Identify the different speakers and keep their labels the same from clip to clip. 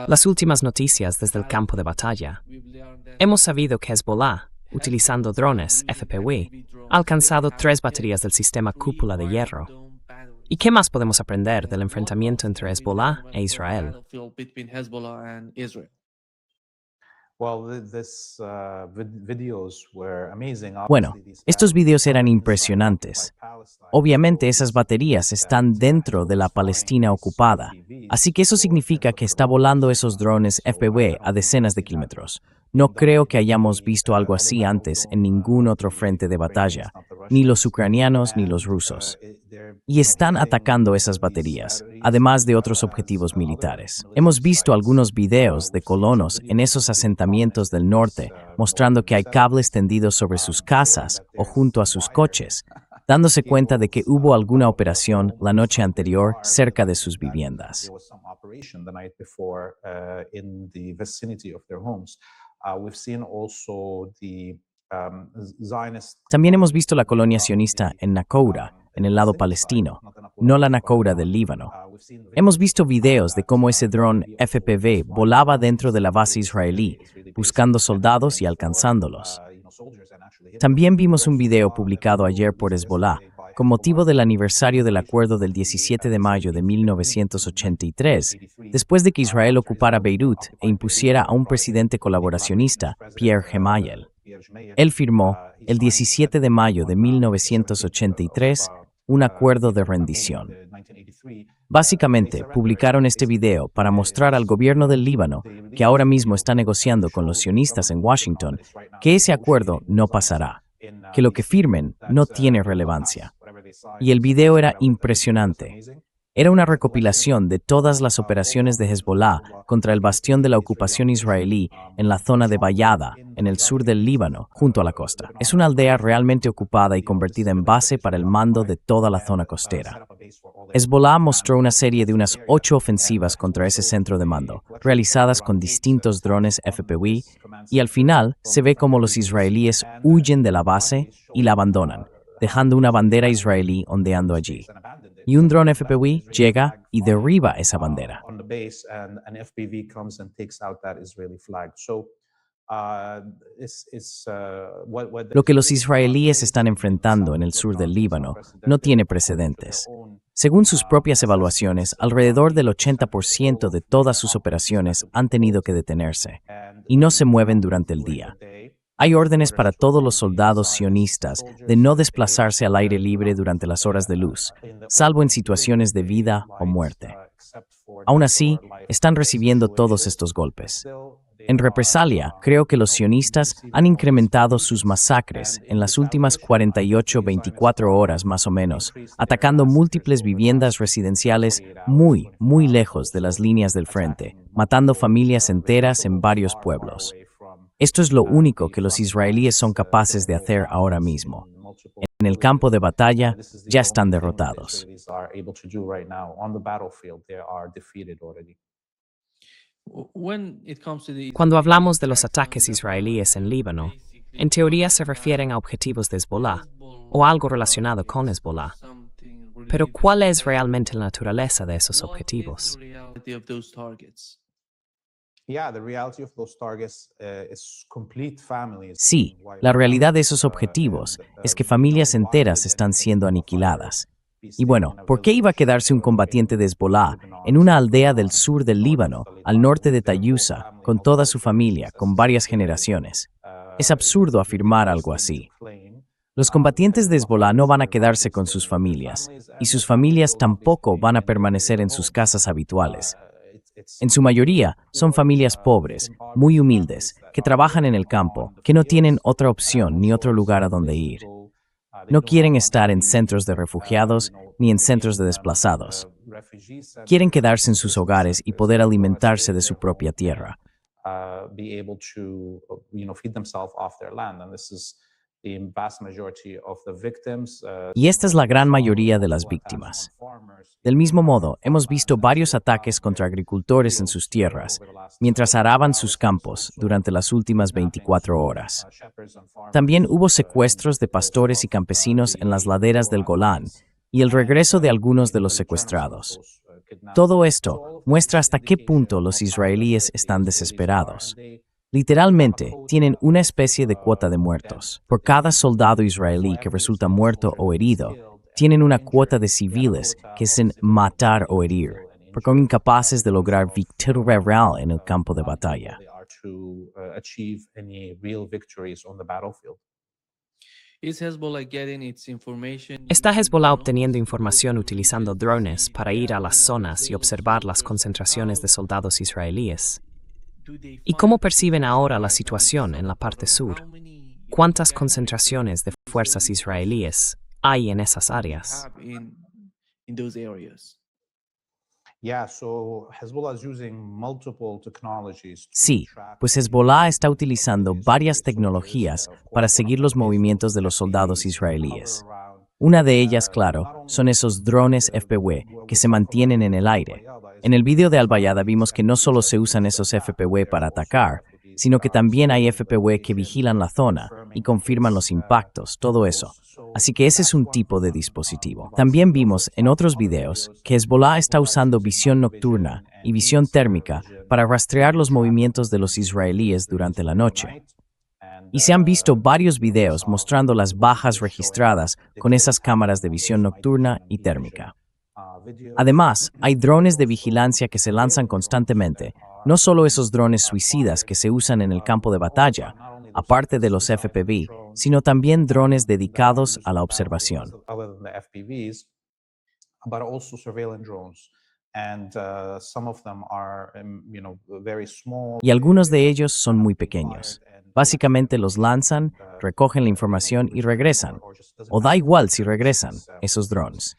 Speaker 1: Las últimas noticias desde el campo de batalla. Hemos sabido que Hezbollah, utilizando drones FPV, ha alcanzado 3 baterías del sistema cúpula de hierro. ¿Y qué más podemos aprender del enfrentamiento entre Hezbollah e Israel?
Speaker 2: Bueno, estos vídeos eran impresionantes. Obviamente esas baterías están dentro de la Palestina ocupada, así que eso significa que está volando esos drones FPV a decenas de kilómetros. No creo que hayamos visto algo así antes en ningún otro frente de batalla, ni los ucranianos ni los rusos. Y están atacando esas baterías, además de otros objetivos militares. Hemos visto algunos videos de colonos en esos asentamientos del norte, mostrando que hay cables tendidos sobre sus casas o junto a sus coches, dándose cuenta de que hubo alguna operación la noche anterior cerca de sus viviendas. También hemos visto la colonia sionista en Nakoura, en el lado palestino, no la Nakoura del Líbano. Hemos visto videos de cómo ese dron FPV volaba dentro de la base israelí, buscando soldados y alcanzándolos. También vimos un video publicado ayer por Hezbollah, con motivo del aniversario del acuerdo del 17 de mayo de 1983, después de que Israel ocupara Beirut e impusiera a un presidente colaboracionista, Pierre Gemayel. Él firmó, el 17 de mayo de 1983, un acuerdo de rendición. Básicamente, publicaron este video para mostrar al gobierno del Líbano, que ahora mismo está negociando con los sionistas en Washington, que ese acuerdo no pasará, que lo que firmen no tiene relevancia. Y el video era impresionante. Era una recopilación de todas las operaciones de Hezbollah contra el bastión de la ocupación israelí en la zona de Bayada, en el sur del Líbano, junto a la costa. Es una aldea realmente ocupada y convertida en base para el mando de toda la zona costera. Hezbollah mostró una serie de unas 8 ofensivas contra ese centro de mando, realizadas con distintos drones FPV, y al final se ve como los israelíes huyen de la base y la abandonan, dejando una bandera israelí ondeando allí. Y un dron FPV llega y derriba esa bandera. Lo que los israelíes están enfrentando en el sur del Líbano no tiene precedentes. Según sus propias evaluaciones, alrededor del 80% de todas sus operaciones han tenido que detenerse y no se mueven durante el día. Hay órdenes para todos los soldados sionistas de no desplazarse al aire libre durante las horas de luz, salvo en situaciones de vida o muerte. Aún así, están recibiendo todos estos golpes. En represalia, creo que los sionistas han incrementado sus masacres en las últimas 48-24 horas más o menos, atacando múltiples viviendas residenciales muy lejos de las líneas del frente, matando familias enteras en varios pueblos. Esto es lo único que los israelíes son capaces de hacer ahora mismo. En el campo de batalla ya están derrotados.
Speaker 1: Cuando hablamos de los ataques israelíes en Líbano, en teoría se refieren a objetivos de Hezbollah o algo relacionado con Hezbollah. Pero ¿cuál es realmente la naturaleza de esos objetivos?
Speaker 2: Sí, la realidad de esos objetivos es que familias enteras están siendo aniquiladas. Y bueno, ¿por qué iba a quedarse un combatiente de Hezbollah en una aldea del sur del Líbano, al norte de Tayusa, con toda su familia, con varias generaciones? Es absurdo afirmar algo así. Los combatientes de Hezbollah no van a quedarse con sus familias, y sus familias tampoco van a permanecer en sus casas habituales. En su mayoría, son familias pobres, muy humildes, que trabajan en el campo, que no tienen otra opción ni otro lugar a donde ir. No quieren estar en centros de refugiados ni en centros de desplazados. Quieren quedarse en sus hogares y poder alimentarse de su propia tierra. Y esta es la gran mayoría de las víctimas. Del mismo modo, hemos visto varios ataques contra agricultores en sus tierras, mientras araban sus campos durante las últimas 24 horas. También hubo secuestros de pastores y campesinos en las laderas del Golán y el regreso de algunos de los secuestrados. Todo esto muestra hasta qué punto los israelíes están desesperados. Literalmente, tienen una especie de cuota de muertos. Por cada soldado israelí que resulta muerto o herido, tienen una cuota de civiles que es en matar o herir, porque son incapaces de lograr victoria real en el campo de batalla.
Speaker 1: ¿Está Hezbollah obteniendo información utilizando drones para ir a las zonas y observar las concentraciones de soldados israelíes? ¿Y cómo perciben ahora la situación en la parte sur? ¿Cuántas concentraciones de fuerzas israelíes hay en esas áreas?
Speaker 2: Sí, pues Hezbollah está utilizando varias tecnologías para seguir los movimientos de los soldados israelíes. Una de ellas, claro, son esos drones FPV que se mantienen en el aire. En el video de Al-Bayada vimos que no solo se usan esos FPV para atacar, sino que también hay FPV que vigilan la zona y confirman los impactos, todo eso. Así que ese es un tipo de dispositivo. También vimos en otros videos que Hezbollah está usando visión nocturna y visión térmica para rastrear los movimientos de los israelíes durante la noche. Y se han visto varios videos mostrando las bajas registradas con esas cámaras de visión nocturna y térmica. Además, hay drones de vigilancia que se lanzan constantemente, no solo esos drones suicidas que se usan en el campo de batalla, aparte de los FPV, sino también drones dedicados a la observación. Y algunos de ellos son muy pequeños. Básicamente los lanzan, recogen la información y regresan. O da igual si regresan, esos drones.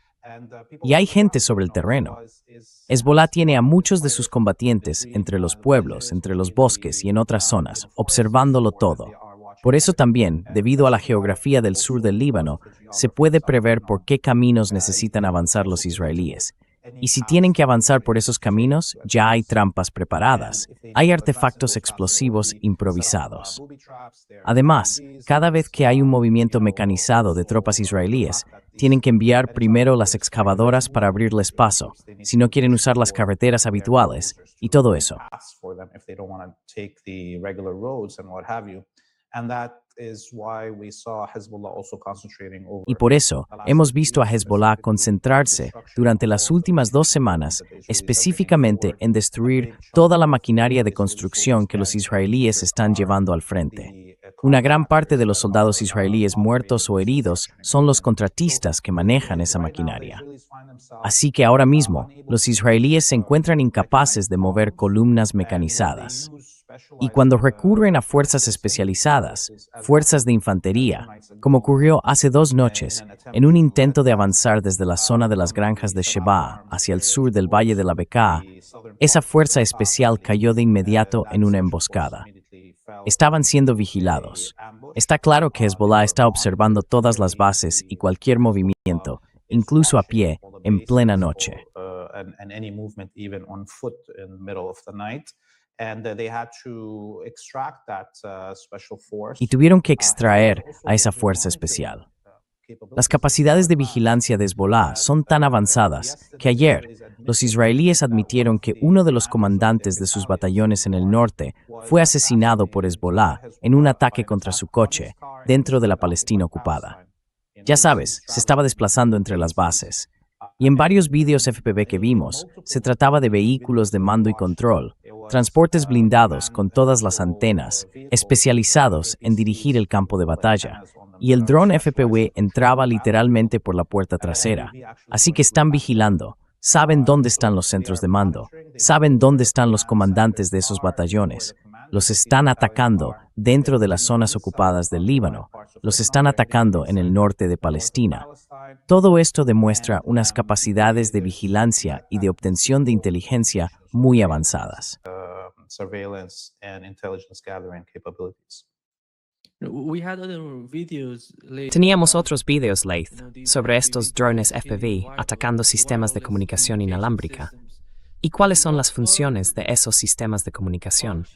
Speaker 2: Y hay gente sobre el terreno. Hezbollah tiene a muchos de sus combatientes entre los pueblos, entre los bosques y en otras zonas, observándolo todo. Por eso también, debido a la geografía del sur del Líbano, se puede prever por qué caminos necesitan avanzar los israelíes. Y si tienen que avanzar por esos caminos, ya hay trampas preparadas. Hay artefactos explosivos improvisados. Además, cada vez que hay un movimiento mecanizado de tropas israelíes, tienen que enviar primero las excavadoras para abrirles paso, si no quieren usar las carreteras habituales, y todo eso. Y por eso, hemos visto a Hezbollah concentrarse durante las últimas 2 semanas específicamente en destruir toda la maquinaria de construcción que los israelíes están llevando al frente. Una gran parte de los soldados israelíes muertos o heridos son los contratistas que manejan esa maquinaria. Así que ahora mismo, los israelíes se encuentran incapaces de mover columnas mecanizadas. Y cuando recurren a fuerzas especializadas, fuerzas de infantería, como ocurrió hace 2 noches, en un intento de avanzar desde la zona de las granjas de Sheba hacia el sur del Valle de la Bekaa, esa fuerza especial cayó de inmediato en una emboscada. Estaban siendo vigilados. Está claro que Hezbollah está observando todas las bases y cualquier movimiento, incluso a pie, en plena noche. Y tuvieron que extraer a esa fuerza especial. Las capacidades de vigilancia de Hezbollah son tan avanzadas que ayer los israelíes admitieron que uno de los comandantes de sus batallones en el norte fue asesinado por Hezbollah en un ataque contra su coche dentro de la Palestina ocupada. Ya sabes, se estaba desplazando entre las bases. Y en varios vídeos FPV que vimos, se trataba de vehículos de mando y control, transportes blindados con todas las antenas, especializados en dirigir el campo de batalla. Y el dron FPV entraba literalmente por la puerta trasera. Así que están vigilando, saben dónde están los centros de mando, saben dónde están los comandantes de esos batallones. Los están atacando dentro de las zonas ocupadas del Líbano, los están atacando en el norte de Palestina. Todo esto demuestra unas capacidades de vigilancia y de obtención de inteligencia muy avanzadas.
Speaker 1: Teníamos otros videos, Laith, sobre estos drones FPV atacando sistemas de comunicación inalámbrica. ¿Y cuáles son las funciones de esos sistemas de comunicación?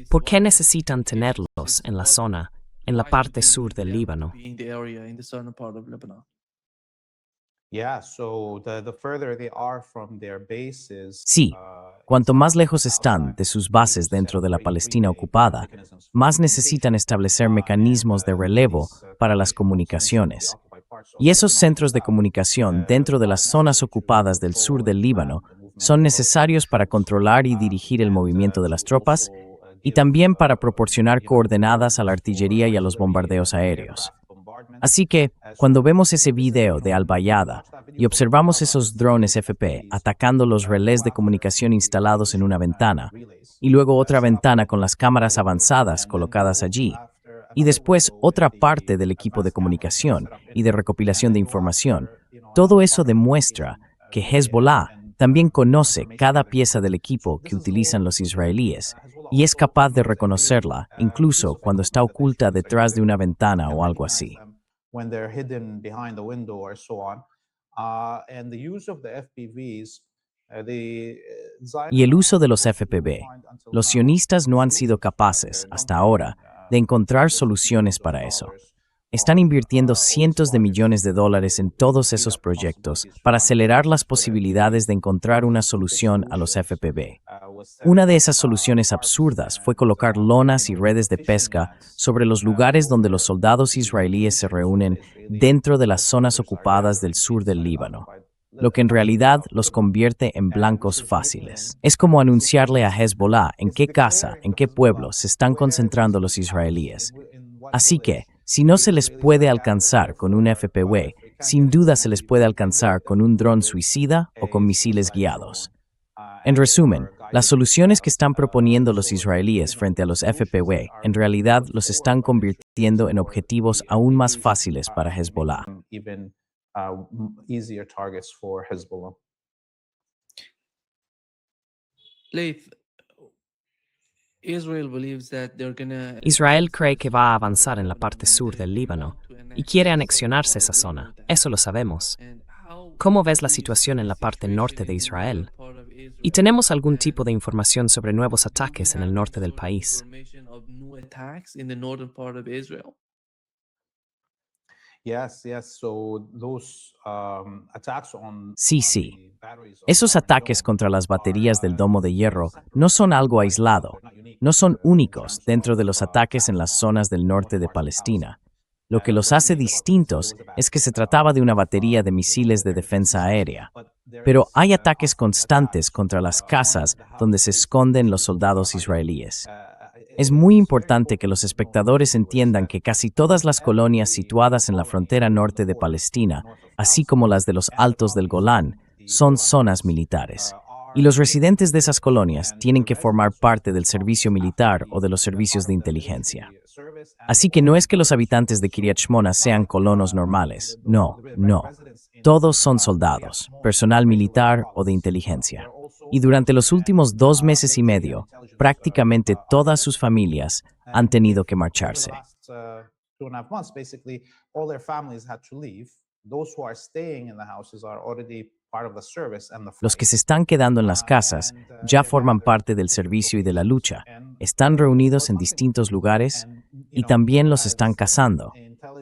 Speaker 1: ¿Por qué necesitan tenerlos en la zona, en la parte sur del Líbano?
Speaker 2: Sí, Cuanto más lejos están de sus bases dentro de la Palestina ocupada, más necesitan establecer mecanismos de relevo para las comunicaciones. Y esos centros de comunicación dentro de las zonas ocupadas del sur del Líbano son necesarios para controlar y dirigir el movimiento de las tropas y también para proporcionar coordenadas a la artillería y a los bombardeos aéreos. Así que, cuando vemos ese video de Al-Bayada y observamos esos drones FP atacando los relés de comunicación instalados en una ventana, y luego otra ventana con las cámaras avanzadas colocadas allí, y después otra parte del equipo de comunicación y de recopilación de información, todo eso demuestra que Hezbollah también conoce cada pieza del equipo que utilizan los israelíes y es capaz de reconocerla, incluso cuando está oculta detrás de una ventana o algo así. Y el uso de los FPV. Los sionistas no han sido capaces, hasta ahora, de encontrar soluciones para eso. Están invirtiendo cientos de millones de dólares en todos esos proyectos para acelerar las posibilidades de encontrar una solución a los FPV. Una de esas soluciones absurdas fue colocar lonas y redes de pesca sobre los lugares donde los soldados israelíes se reúnen dentro de las zonas ocupadas del sur del Líbano, lo que en realidad los convierte en blancos fáciles. Es como anunciarle a Hezbollah en qué casa, en qué pueblo se están concentrando los israelíes. Así que, si no se les puede alcanzar con un FPV, sin duda se les puede alcanzar con un dron suicida o con misiles guiados. En resumen, las soluciones que están proponiendo los israelíes frente a los FPV en realidad los están convirtiendo en objetivos aún más fáciles para Hezbollah.
Speaker 1: Israel cree que va a avanzar en la parte sur del Líbano y quiere anexionarse esa zona, eso lo sabemos. ¿Cómo ves la situación en la parte norte de Israel? ¿Y tenemos algún tipo de información sobre nuevos ataques en el norte del país?
Speaker 2: Sí. Esos ataques contra las baterías del domo de hierro no son algo aislado, no son únicos dentro de los ataques en las zonas del norte de Palestina. Lo que los hace distintos es que se trataba de una batería de misiles de defensa aérea. Pero hay ataques constantes contra las casas donde se esconden los soldados israelíes. Es muy importante que los espectadores entiendan que casi todas las colonias situadas en la frontera norte de Palestina, así como las de los Altos del Golán, son zonas militares. Y los residentes de esas colonias tienen que formar parte del servicio militar o de los servicios de inteligencia. Así que no es que los habitantes de Kiryat Shmona sean colonos normales. No. Todos son soldados, personal militar o de inteligencia. Y durante los últimos 2 meses y medio, prácticamente todas sus familias han tenido que marcharse. Los que se están quedando en las casas ya forman parte del servicio y de la lucha, están reunidos en distintos lugares y también los están cazando.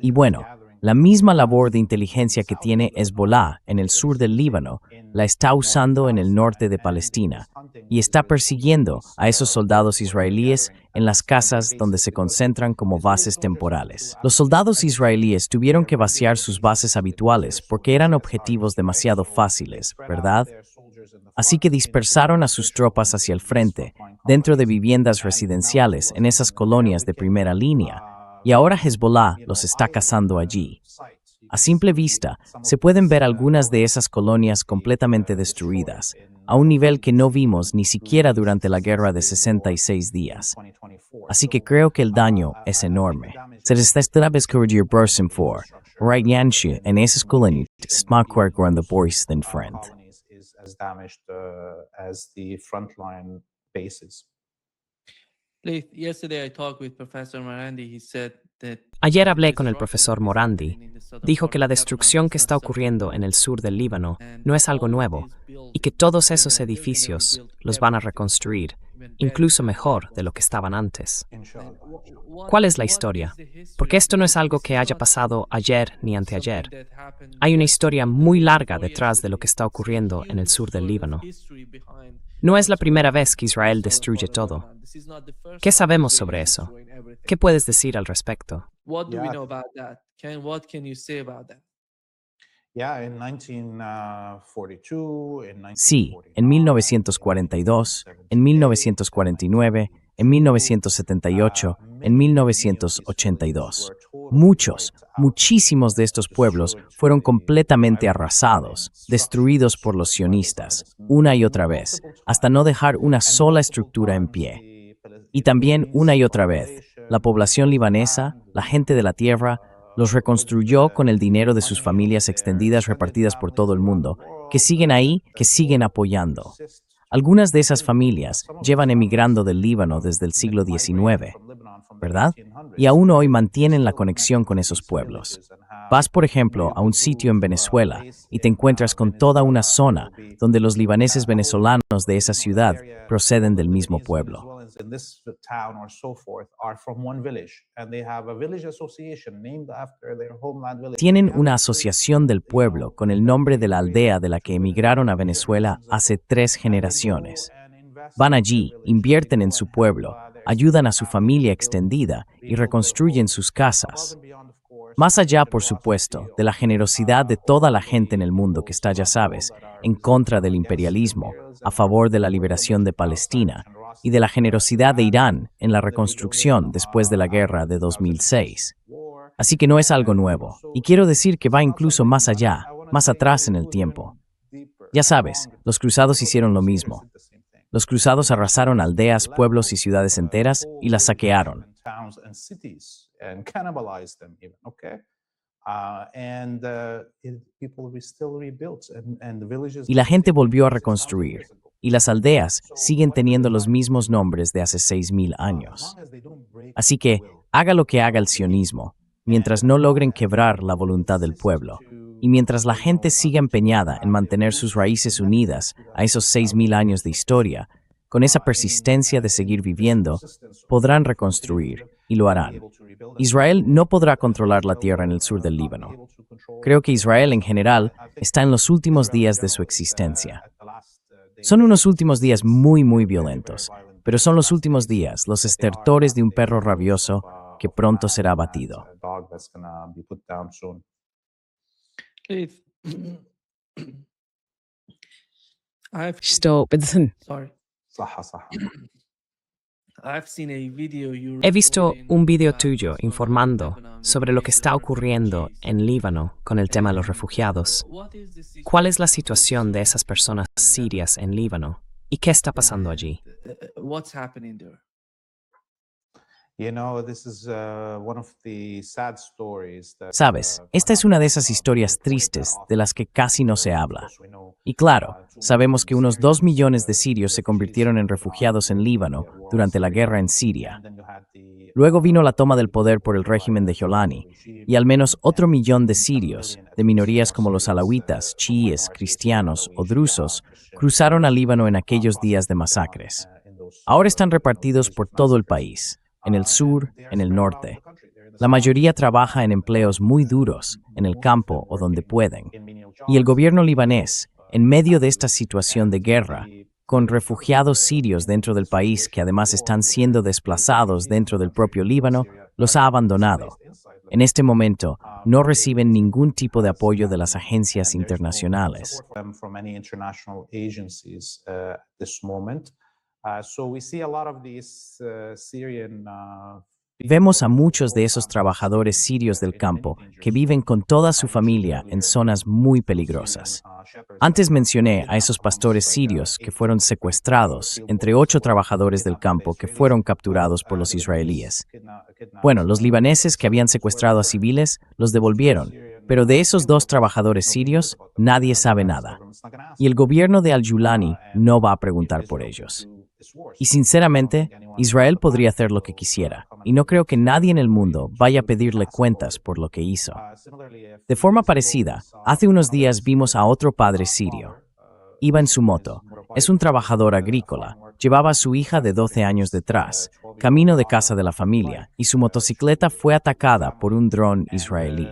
Speaker 2: Y bueno, la misma labor de inteligencia que tiene Hezbollah en el sur del Líbano la está usando en el norte de Palestina y está persiguiendo a esos soldados israelíes en las casas donde se concentran como bases temporales. Los soldados israelíes tuvieron que vaciar sus bases habituales porque eran objetivos demasiado fáciles, ¿verdad? Así que dispersaron a sus tropas hacia el frente, dentro de viviendas residenciales en esas colonias de primera línea, y ahora Hezbollah los está cazando allí. A simple vista, se pueden ver algunas de esas colonias completamente destruidas, a un nivel que no vimos ni siquiera durante la guerra de 66 días. Así que creo que el daño es enorme. Se les está bescorregir bursen for, right yanshi, en esas colonias, smakwerk on the boys than friend.
Speaker 1: Ayer hablé con el profesor Morandi. Dijo que la destrucción que está ocurriendo en el sur del Líbano no es algo nuevo y que todos esos edificios los van a reconstruir, incluso mejor de lo que estaban antes. ¿Cuál es la historia? Porque esto no es algo que haya pasado ayer ni anteayer. Hay una historia muy larga detrás de lo que está ocurriendo en el sur del Líbano. No es la primera vez que Israel destruye todo. ¿Qué sabemos sobre eso? ¿Qué puedes decir al respecto?
Speaker 3: What do we
Speaker 4: Yeah,
Speaker 3: know about that? What can you say about that?
Speaker 4: yeah, in 1942, in
Speaker 2: Sí, en
Speaker 4: 1942,
Speaker 2: 1942, en 1949, en 1978, en 1982. Muchísimos de estos pueblos fueron completamente arrasados, destruidos por los sionistas, una y otra vez, hasta no dejar una sola estructura en pie. Y también una y otra vez, la población libanesa, la gente de la tierra, los reconstruyó con el dinero de sus familias extendidas repartidas por todo el mundo, que siguen ahí, que siguen apoyando. Algunas de esas familias llevan emigrando del Líbano desde el siglo XIX, ¿verdad? Y aún hoy mantienen la conexión con esos pueblos. Vas, por ejemplo, a un sitio en Venezuela y te encuentras con toda una zona donde los libaneses venezolanos de esa ciudad proceden del mismo pueblo. Tienen una asociación del pueblo con el nombre de la aldea de la que emigraron a Venezuela hace 3 generaciones. Van allí, invierten en su pueblo, ayudan a su familia extendida y reconstruyen sus casas. Más allá, por supuesto, de la generosidad de toda la gente en el mundo que está, ya sabes, en contra del imperialismo, a favor de la liberación de Palestina, y de la generosidad de Irán en la reconstrucción después de la guerra de 2006. Así que no es algo nuevo, y quiero decir que va incluso más allá, más atrás en el tiempo. Ya sabes, los cruzados hicieron lo mismo. Los cruzados arrasaron aldeas, pueblos y ciudades enteras y las saquearon. Y la gente volvió a reconstruir, y las aldeas siguen teniendo los mismos nombres de hace 6.000 años. Así que, haga lo que haga el sionismo, mientras no logren quebrar la voluntad del pueblo, y mientras la gente siga empeñada en mantener sus raíces unidas a esos 6.000 años de historia, con esa persistencia de seguir viviendo, podrán reconstruir, y lo harán. Israel no podrá controlar la tierra en el sur del Líbano. Creo que Israel en general está en los últimos días de su existencia. Son unos últimos días muy, muy violentos, pero son los últimos días, los estertores de un perro rabioso que pronto será abatido.
Speaker 3: If I've sorry, I've seen a video you
Speaker 1: He visto
Speaker 3: recorded
Speaker 1: un video
Speaker 3: about
Speaker 1: tuyo
Speaker 3: what's going on in
Speaker 1: informando
Speaker 3: Lebanon
Speaker 1: sobre lo que está
Speaker 3: regarding
Speaker 1: ocurriendo
Speaker 3: refugees.
Speaker 1: en Líbano con el tema de los refugiados.
Speaker 3: What is the
Speaker 1: ¿Cuál es la
Speaker 3: situation
Speaker 1: situación de esas personas sirias en Líbano? ¿Y qué está pasando allí?
Speaker 3: What's happening there?
Speaker 2: Sabes, esta es una de esas historias tristes de las que casi no se habla. Y claro, sabemos que unos 2 millones de sirios se convirtieron en refugiados en Líbano durante la guerra en Siria. Luego vino la toma del poder por el régimen de Jolani, y al menos otro millón de sirios, de minorías como los alawitas, chiíes, cristianos o drusos, cruzaron al Líbano en aquellos días de masacres. Ahora están repartidos por todo el país, en el sur, en el norte. La mayoría trabaja en empleos muy duros, en el campo o donde pueden. Y el gobierno libanés, en medio de esta situación de guerra, con refugiados sirios dentro del país que además están siendo desplazados dentro del propio Líbano, los ha abandonado. En este momento, no reciben ningún tipo de apoyo de las agencias internacionales. Vemos a muchos de esos trabajadores sirios del campo que viven con toda su familia en zonas muy peligrosas. Antes mencioné a esos pastores sirios que fueron secuestrados, entre 8 trabajadores del campo que fueron capturados por los israelíes. Bueno, los libaneses que habían secuestrado a civiles los devolvieron, pero de esos 2 trabajadores sirios nadie sabe nada. Y el gobierno de al-Yulani no va a preguntar por ellos. Y sinceramente, Israel podría hacer lo que quisiera, y no creo que nadie en el mundo vaya a pedirle cuentas por lo que hizo. De forma parecida, hace unos días vimos a otro padre sirio. Iba en su moto, es un trabajador agrícola, llevaba a su hija de 12 años detrás, camino de casa de la familia, y su motocicleta fue atacada por un dron israelí.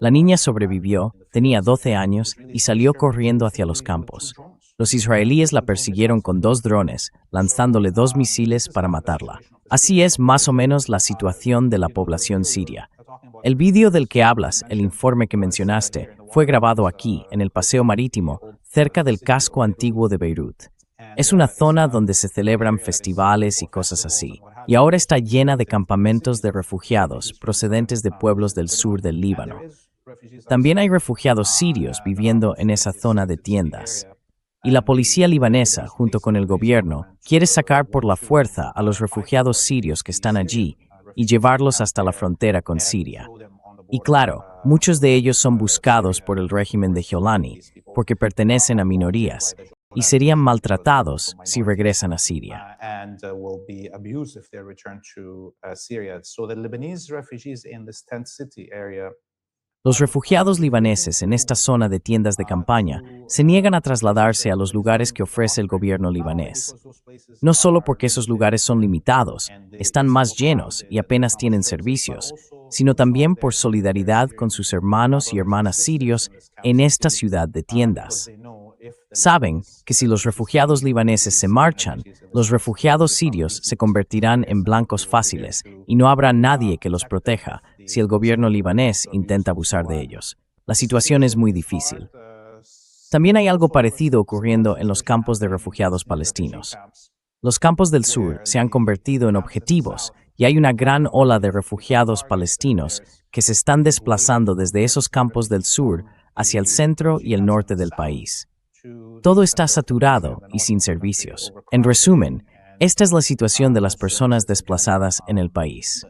Speaker 2: La niña sobrevivió, tenía 12 años y salió corriendo hacia los campos. Los israelíes la persiguieron con 2 drones, lanzándole 2 misiles para matarla. Así es más o menos la situación de la población siria. El vídeo del que hablas, el informe que mencionaste, fue grabado aquí, en el Paseo Marítimo, cerca del casco antiguo de Beirut. Es una zona donde se celebran festivales y cosas así, y ahora está llena de campamentos de refugiados procedentes de pueblos del sur del Líbano. También hay refugiados sirios viviendo en esa zona de tiendas. Y la policía libanesa, junto con el gobierno, quiere sacar por la fuerza a los refugiados sirios que están allí y llevarlos hasta la frontera con Siria. Y claro, muchos de ellos son buscados por el régimen de Jolani porque pertenecen a minorías y serían maltratados si regresan a Siria. Los refugiados libaneses en esta zona de tiendas de campaña se niegan a trasladarse a los lugares que ofrece el gobierno libanés. No solo porque esos lugares son limitados, están más llenos y apenas tienen servicios, sino también por solidaridad con sus hermanos y hermanas sirios en esta ciudad de tiendas. Saben que si los refugiados libaneses se marchan, los refugiados sirios se convertirán en blancos fáciles y no habrá nadie que los proteja si el gobierno libanés intenta abusar de ellos. La situación es muy difícil. También hay algo parecido ocurriendo en los campos de refugiados palestinos. Los campos del sur se han convertido en objetivos y hay una gran ola de refugiados palestinos que se están desplazando desde esos campos del sur hacia el centro y el norte del país. Todo está saturado y sin servicios. En resumen, esta es la situación de las personas desplazadas en el país.